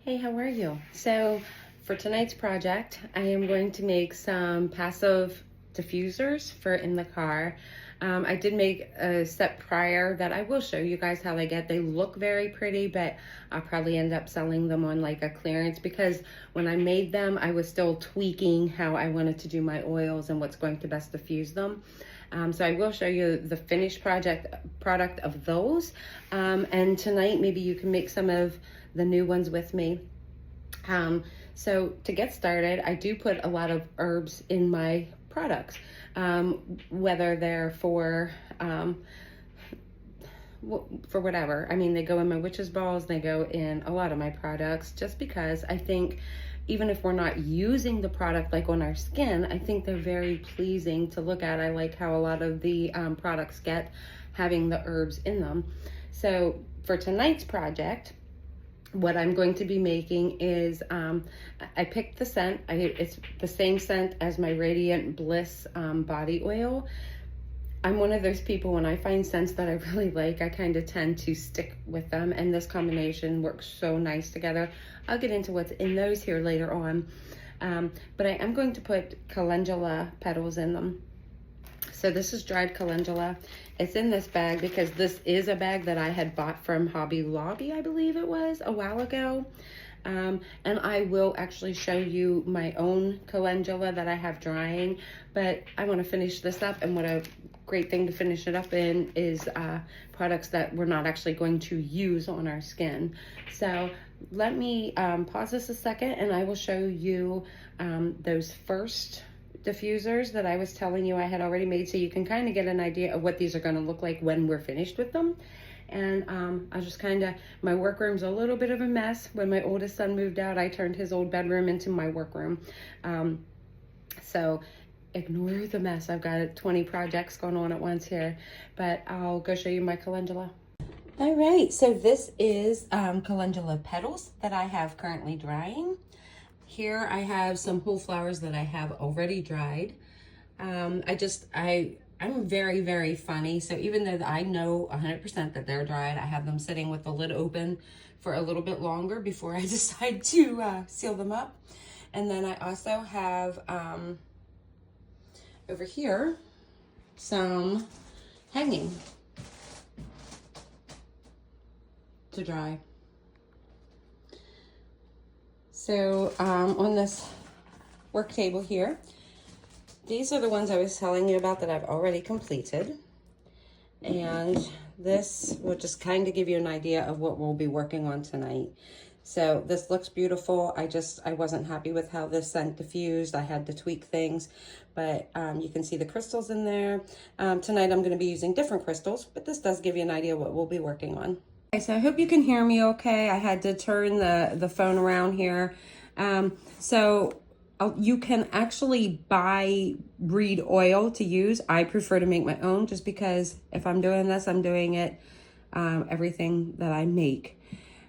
Hey, how are you? So for tonight's project, I am going to make some passive diffusers for in the car. I did make a set prior that I will show you guys how they get. They look very pretty, but I'll probably end up selling them on like a clearance because when I made them, I was still tweaking how I wanted to do my oils and what's going to best diffuse them. So I will show you the finished product of those. And tonight, maybe you can make some of the new ones with me. So to get started, I do put a lot of herbs in my products, whether they're for whatever. I mean, they go in my witch's balls, they go in a lot of my products, just because I think even if we're not using the product like on our skin, I think they're very pleasing to look at. I like how a lot of the products get having the herbs in them. So for tonight's project, what I'm going to be making is, I picked the scent. It's the same scent as my Radiant Bliss body oil. I'm one of those people, when I find scents that I really like, I kind of tend to stick with them, and this combination works so nice together. I'll get into what's in those here later on, but I am going to put calendula petals in them. So this is dried calendula. It's in this bag because this is a bag that I had bought from Hobby Lobby, I believe it was, a while ago. And I will actually show you my own calendula that I have drying, but I want to finish this up, and what a great thing to finish it up in is products that we're not actually going to use on our skin. So let me pause this a second, and I will show you those first diffusers that I was telling you I had already made, so you can kind of get an idea of what these are going to look like when we're finished with them. And I just kind of, my workroom's a little bit of a mess. When my oldest son moved out, I turned his old bedroom into my workroom. So ignore the mess. I've got 20 projects going on at once here, but I'll go show you my calendula. All right, so this is calendula petals that I have currently drying. Here I have some whole flowers that I have already dried. I'm very, very funny. So even though I know 100% that they're dried, I have them sitting with the lid open for a little bit longer before I decide to seal them up. And then I also have over here some hanging to dry. So on this work table here, these are the ones I was telling you about that I've already completed. And this will just kind of give you an idea of what we'll be working on tonight. So this looks beautiful. I wasn't happy with how this scent diffused. I had to tweak things, but you can see the crystals in there. Tonight I'm going to be using different crystals, but this does give you an idea of what we'll be working on. Okay, so I hope you can hear me okay. I had to turn the phone around here. You can actually buy reed oil to use. I prefer to make my own just because if I'm doing this, I'm doing it everything that I make.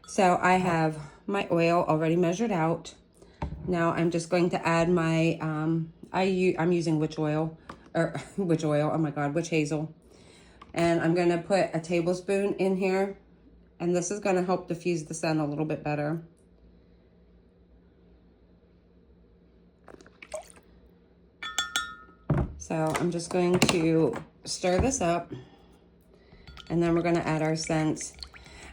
So I have my oil already measured out. Now I'm just going to add my, I'm using witch oil, oh my God, witch hazel. And I'm gonna put a tablespoon in here. And this is going to help diffuse the scent a little bit better. So I'm just going to stir this up, and then we're going to add our scents.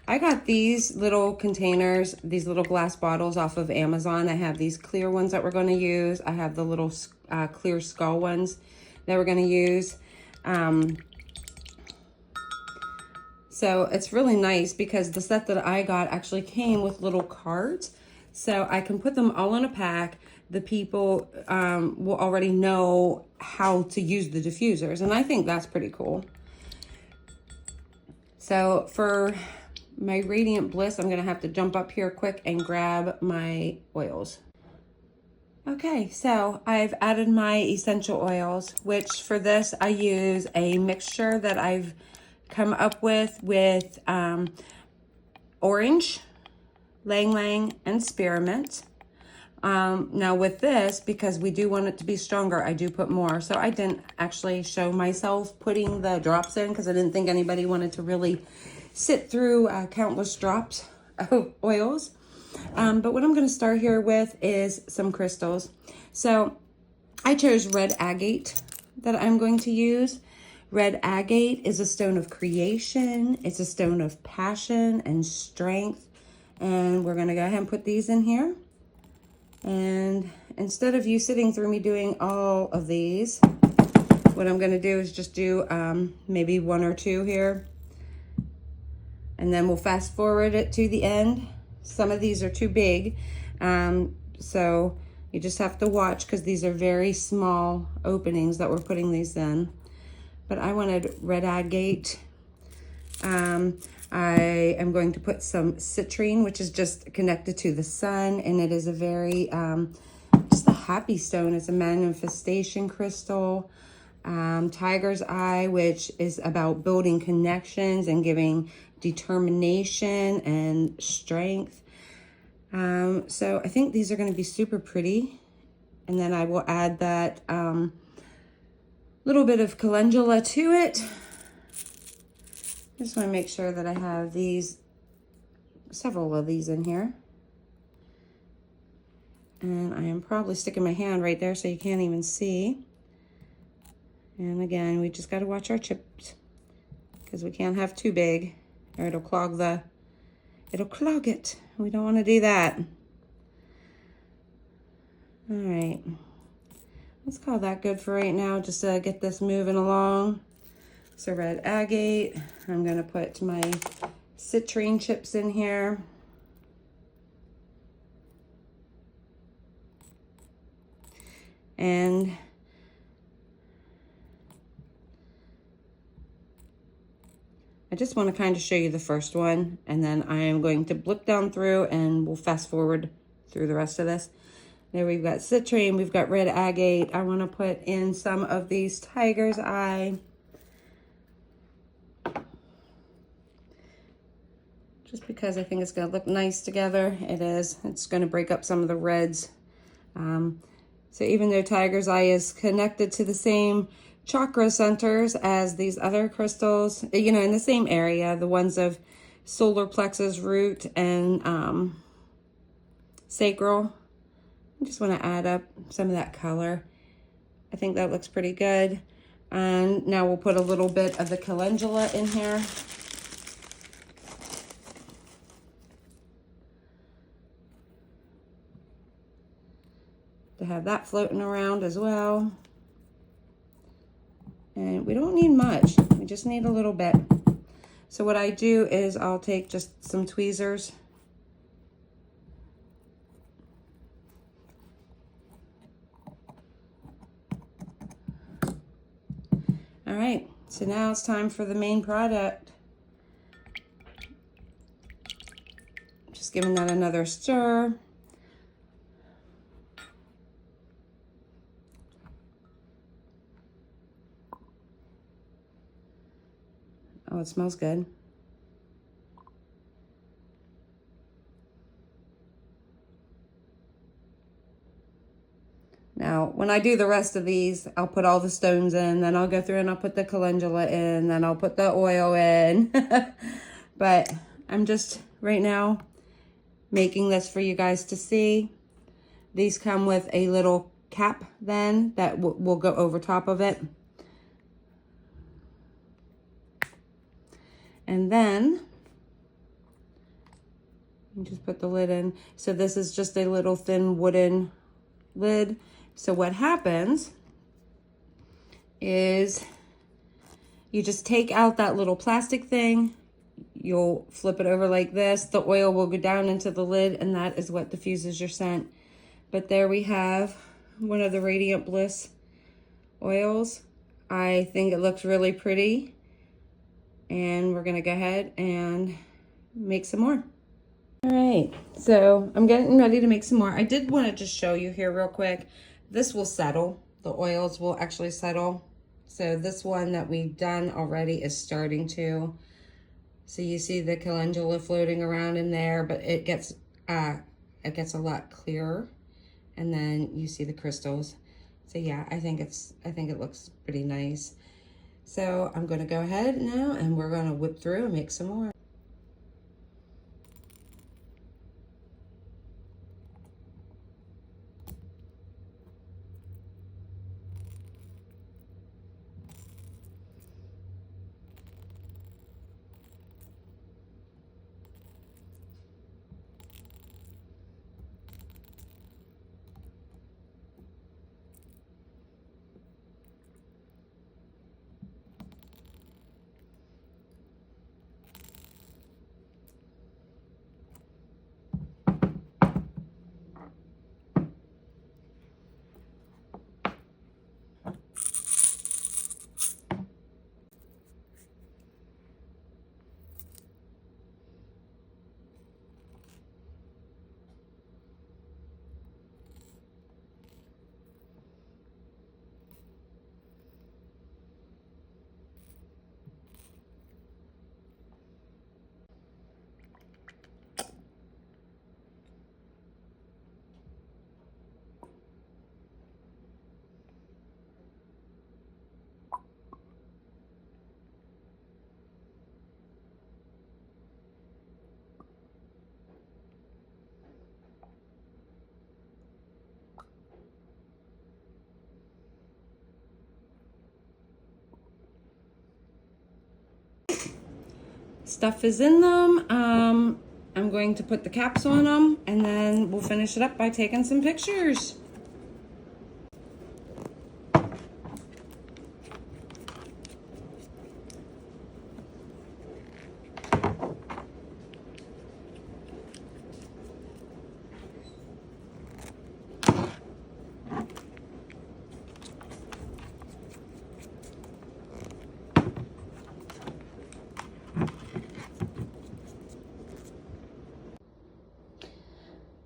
I got these little containers, these little glass bottles off of Amazon. I have these clear ones that we're going to use. I have the little clear skull ones that we're going to use. So it's really nice because the set that I got actually came with little cards. So I can put them all in a pack. The people will already know how to use the diffusers. And I think that's pretty cool. So for my Radiant Bliss, I'm going to have to jump up here quick and grab my oils. Okay, so I've added my essential oils, which for this I use a mixture that I've come up with orange, lang lang, and spearmint. Now with this, because we do want it to be stronger, I do put more. So I didn't actually show myself putting the drops in because I didn't think anybody wanted to really sit through countless drops of oils. But what I'm going to start here with is some crystals. So I chose red agate that I'm going to use. Red agate is a stone of creation. It's a stone of passion and strength. And we're going to go ahead and put these in here. And instead of you sitting through me doing all of these, what I'm going to do is just do maybe 1 or 2 here. And then we'll fast forward it to the end. Some of these are too big. So you just have to watch because these are very small openings that we're putting these in. But I wanted red agate. I am going to put some citrine, which is just connected to the sun. And it is a very, just a happy stone. It's a manifestation crystal. Tiger's eye, which is about building connections and giving determination and strength. So I think these are going to be super pretty. And then I will add that little bit of calendula to it. Just want to make sure that I have these, several of these in here. And I am probably sticking my hand right there so you can't even see. And again, we just got to watch our chips because we can't have too big or it'll clog it. We don't want to do that. All right. Let's call that good for right now, just to get this moving along. So red agate, I'm going to put my citrine chips in here. And I just want to kind of show you the first one, and then I am going to blip down through and we'll fast forward through the rest of this. There we've got citrine, we've got red agate. I want to put in some of these tiger's eye. Just because I think it's going to look nice together. It is. It's going to break up some of the reds. So even though tiger's eye is connected to the same chakra centers as these other crystals, you know, in the same area, the ones of solar plexus, root, and sacral. I just want to add up some of that color. I think that looks pretty good. And now we'll put a little bit of the calendula in here. To have that floating around as well. And we don't need much, we just need a little bit. So what I do is I'll take just some tweezers. All right, so now it's time for the main product. Just giving that another stir. Oh, it smells good. Now, when I do the rest of these, I'll put all the stones in, then I'll go through and I'll put the calendula in, then I'll put the oil in. But I'm just right now making this for you guys to see. These come with a little cap then that will go over top of it. And then you just put the lid in. So this is just a little thin wooden lid. So what happens is you just take out that little plastic thing. You'll flip it over like this. The oil will go down into the lid, and that is what diffuses your scent. But there we have one of the Radiant Bliss oils. I think it looks really pretty. And we're gonna go ahead and make some more. All right, so I'm getting ready to make some more. I did want to just show you here real quick. This will settle. The oils will actually settle. So this one that we've done already is starting to. So you see the calendula floating around in there, but it gets a lot clearer. And then you see the crystals. So yeah, I think it looks pretty nice. So I'm going to go ahead now and we're going to whip through and make some more. stuff is in them. I'm going to put the caps on them, and then we'll finish it up by taking some pictures.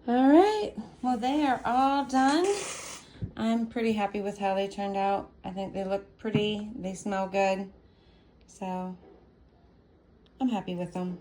All right, well, they are all done. I'm pretty happy with how they turned out. I think they look pretty, they smell good, so I'm happy with them.